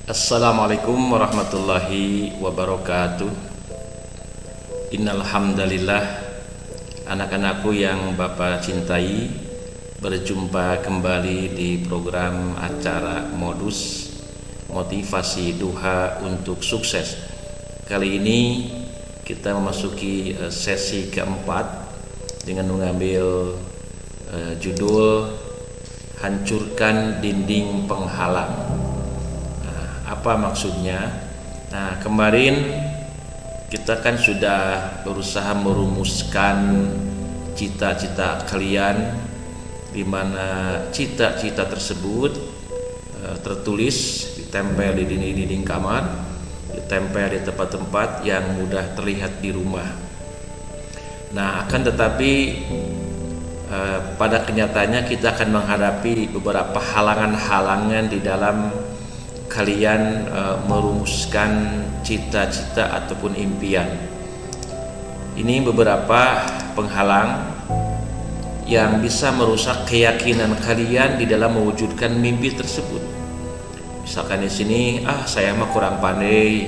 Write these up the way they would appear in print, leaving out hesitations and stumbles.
Assalamualaikum warahmatullahi wabarakatuh. Innal hamdalillah, anak-anakku yang Bapak cintai, berjumpa kembali di program acara Modus Motivasi Duha untuk Sukses. Kali ini kita memasuki sesi keempat dengan mengambil judul Hancurkan Dinding Penghalang. Apa maksudnya? Nah, kemarin kita kan sudah berusaha merumuskan cita-cita kalian, di mana cita-cita tersebut tertulis, ditempel di dinding-dinding kamar, ditempel di tempat-tempat yang mudah terlihat di rumah. Nah, akan tetapi pada kenyataannya kita akan menghadapi beberapa halangan-halangan di dalam kalian merumuskan cita-cita ataupun impian. Ini beberapa penghalang yang bisa merusak keyakinan kalian di dalam mewujudkan mimpi tersebut. Misalkan di sini, saya mah kurang pandai,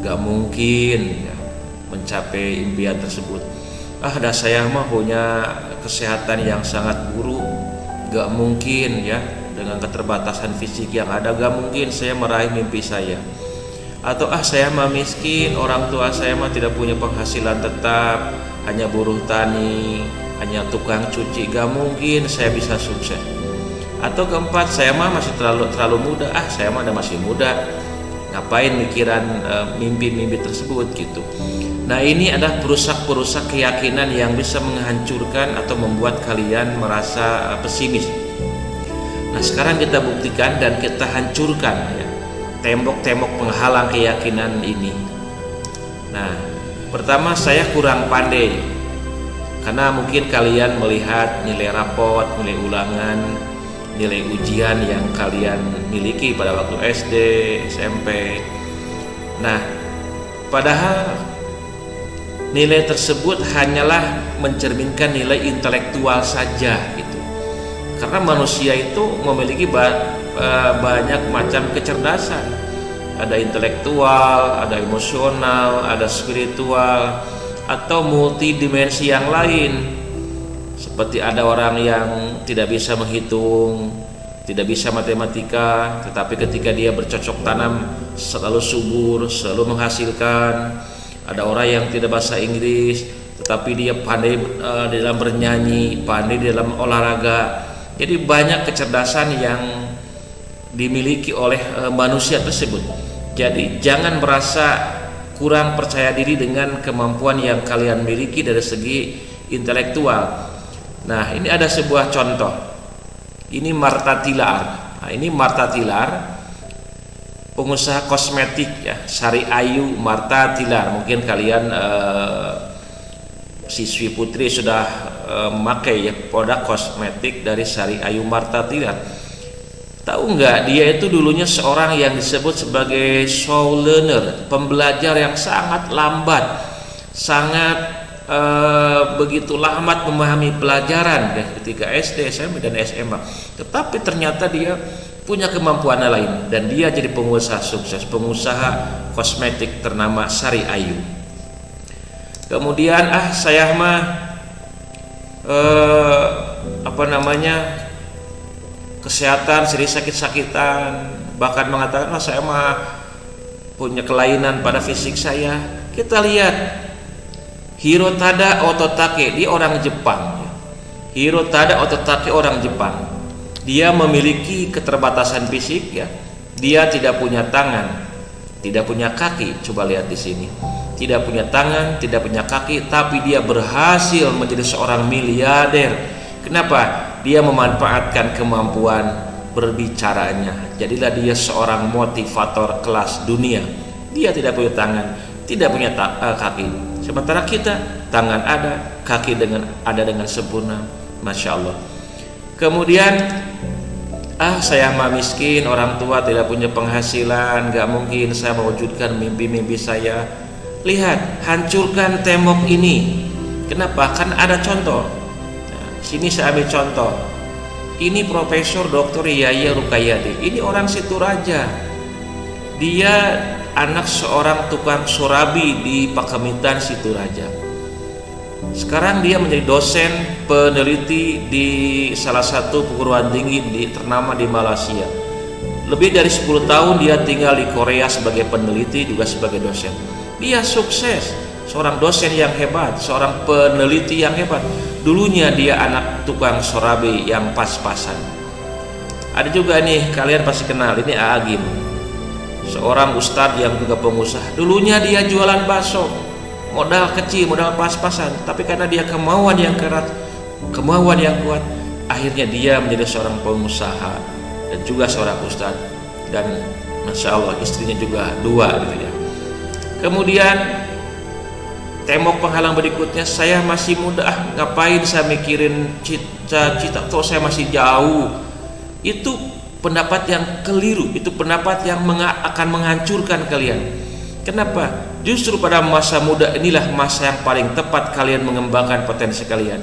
gak mungkin ya, mencapai impian tersebut. Dah saya mah punya kesehatan yang sangat buruk, gak mungkin ya, dengan keterbatasan fisik yang ada, gak mungkin saya meraih mimpi saya. Atau saya mah miskin, orang tua saya mah tidak punya penghasilan tetap, hanya buruh tani, hanya tukang cuci, gak mungkin saya bisa sukses. Atau keempat, saya mah masih terlalu muda, saya mah masih muda, ngapain mikiran mimpi-mimpi tersebut gitu. Nah, ini adalah perusak keyakinan yang bisa menghancurkan atau membuat kalian merasa pesimis. Nah, sekarang kita buktikan dan kita hancurkan ya, tembok-tembok penghalang keyakinan ini. Nah, pertama, saya kurang pandai, karena mungkin kalian melihat nilai rapot, nilai ulangan, nilai ujian yang kalian miliki pada waktu SD, SMP. Nah, padahal nilai tersebut hanyalah mencerminkan nilai intelektual saja gitu. Karena manusia itu memiliki banyak macam kecerdasan. Ada intelektual, ada emosional, ada spiritual, atau multidimensi yang lain. Seperti ada orang yang tidak bisa menghitung, tidak bisa matematika, tetapi ketika dia bercocok tanam selalu subur, selalu menghasilkan. Ada orang yang tidak bahasa Inggris, tetapi dia pandai dalam bernyanyi, pandai dalam olahraga. Jadi banyak kecerdasan yang dimiliki oleh manusia tersebut. Jadi jangan merasa kurang percaya diri dengan kemampuan yang kalian miliki dari segi intelektual. Nah, ini ada sebuah contoh. Ini Martha Tilaar. Nah, ini Martha Tilaar, pengusaha kosmetik ya, Sari Ayu Martha Tilaar. Mungkin kalian siswi putri sudah memakai ya produk kosmetik dari Sari Ayu Martha Tilaar. Tahu nggak, dia itu dulunya seorang yang disebut sebagai slow learner, pembelajar yang sangat lambat, sangat begitu lambat memahami pelajaran ketika SD, SMP dan SMA. Tetapi ternyata dia punya kemampuan lain dan dia jadi pengusaha sukses, pengusaha kosmetik ternama Sari Ayu. Kemudian saya mah kesehatan sering sakit-sakitan, bahkan mengatakan saya mah punya kelainan pada fisik saya. Kita lihat Hirotada Ototake, dia orang Jepang. Hirotada Ototake orang Jepang. Dia memiliki keterbatasan fisik ya. Dia tidak punya tangan, tidak punya kaki. Coba lihat di sini. Tidak punya tangan, tidak punya kaki, tapi dia berhasil menjadi seorang miliarder. Kenapa? Dia memanfaatkan kemampuan berbicaranya. Jadilah dia seorang motivator kelas dunia. Dia tidak punya tangan, tidak punya kaki. Sementara kita tangan ada, kaki ada dengan sempurna. Masya Allah. Kemudian saya mah miskin, orang tua tidak punya penghasilan, gak mungkin saya mewujudkan mimpi-mimpi saya. Lihat, hancurkan tembok ini. Kenapa? Kan ada contoh. Nah, sini saya ambil contoh. Ini Profesor Dr. Yaya Rukayati. Ini orang Situraja. Dia anak seorang tukang surabi di Pakemitan Situraja. Sekarang dia menjadi dosen peneliti di salah satu perguruan tinggi ternama di Malaysia. Lebih dari 10 tahun dia tinggal di Korea sebagai peneliti juga sebagai dosen. Dia sukses, seorang dosen yang hebat, seorang peneliti yang hebat. Dulunya dia anak tukang surabi yang pas-pasan. Ada juga nih, kalian pasti kenal, ini Aagim, seorang ustadz yang juga pengusaha. Dulunya dia jualan bakso, modal kecil, modal pas-pasan, tapi karena dia kemauan yang keras, kemauan yang kuat, akhirnya dia menjadi seorang pengusaha dan juga seorang ustadz. Dan masya Allah istrinya juga 2 gitu ya. Kemudian tembok penghalang berikutnya, saya masih muda, ngapain saya mikirin cita-cita, toh saya masih jauh. Itu pendapat yang keliru, itu pendapat yang akan menghancurkan kalian. Kenapa? Justru pada masa muda inilah masa yang paling tepat kalian mengembangkan potensi kalian.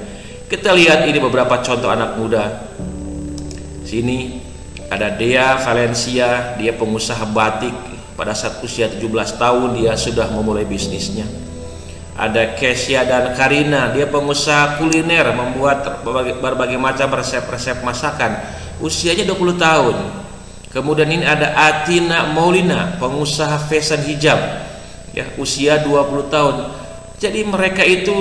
Kita lihat ini beberapa contoh anak muda. Sini ada Dea Valencia, dia pengusaha batik. Pada saat usia 17 tahun dia sudah memulai bisnisnya. Ada Kesia dan Karina, dia pengusaha kuliner, membuat berbagai macam resep-resep masakan. Usianya 20 tahun. Kemudian ini ada Atina Maulina, pengusaha fashion hijab, ya, usia 20 tahun. Jadi mereka itu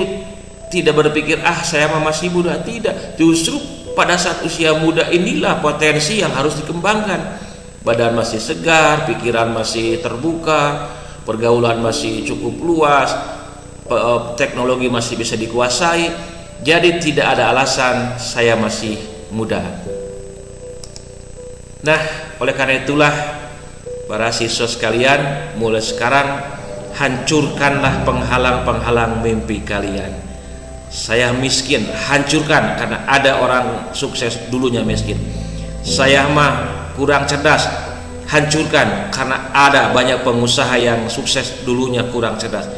tidak berpikir saya masih muda, tidak. Justru pada saat usia muda inilah potensi yang harus dikembangkan. Badan masih segar, pikiran masih terbuka, pergaulan masih cukup luas, teknologi masih bisa dikuasai. Jadi tidak ada alasan saya masih muda. Nah, oleh karena itulah para siswa sekalian, mulai sekarang hancurkanlah penghalang-penghalang mimpi kalian. Saya miskin, hancurkan, karena ada orang sukses dulunya miskin. Saya mah kurang cerdas, hancurkan, karena ada banyak pengusaha yang sukses dulunya kurang cerdas.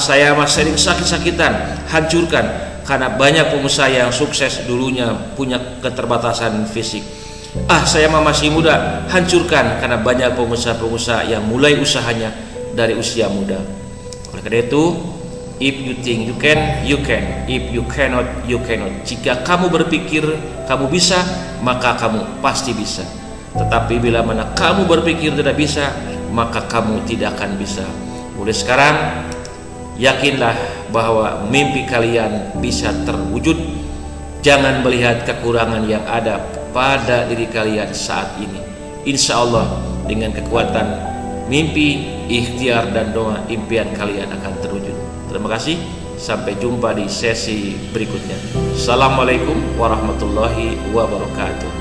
Saya mah sering sakit-sakitan, hancurkan, karena banyak pengusaha yang sukses dulunya punya keterbatasan fisik. Saya masih muda, hancurkan, karena banyak pengusaha-pengusaha yang mulai usahanya dari usia muda. Oleh karena itu, if you think you can, you can. If you cannot, you cannot. Jika kamu berpikir kamu bisa, maka kamu pasti bisa. Tetapi bila mana kamu berpikir tidak bisa, maka kamu tidak akan bisa. Mulai sekarang, yakinlah bahwa mimpi kalian bisa terwujud. Jangan melihat kekurangan yang ada pada diri kalian saat ini. Insya Allah dengan kekuatan mimpi, ikhtiar dan doa, impian kalian akan terwujud. Terima kasih, sampai jumpa di sesi berikutnya. Assalamualaikum warahmatullahi wabarakatuh.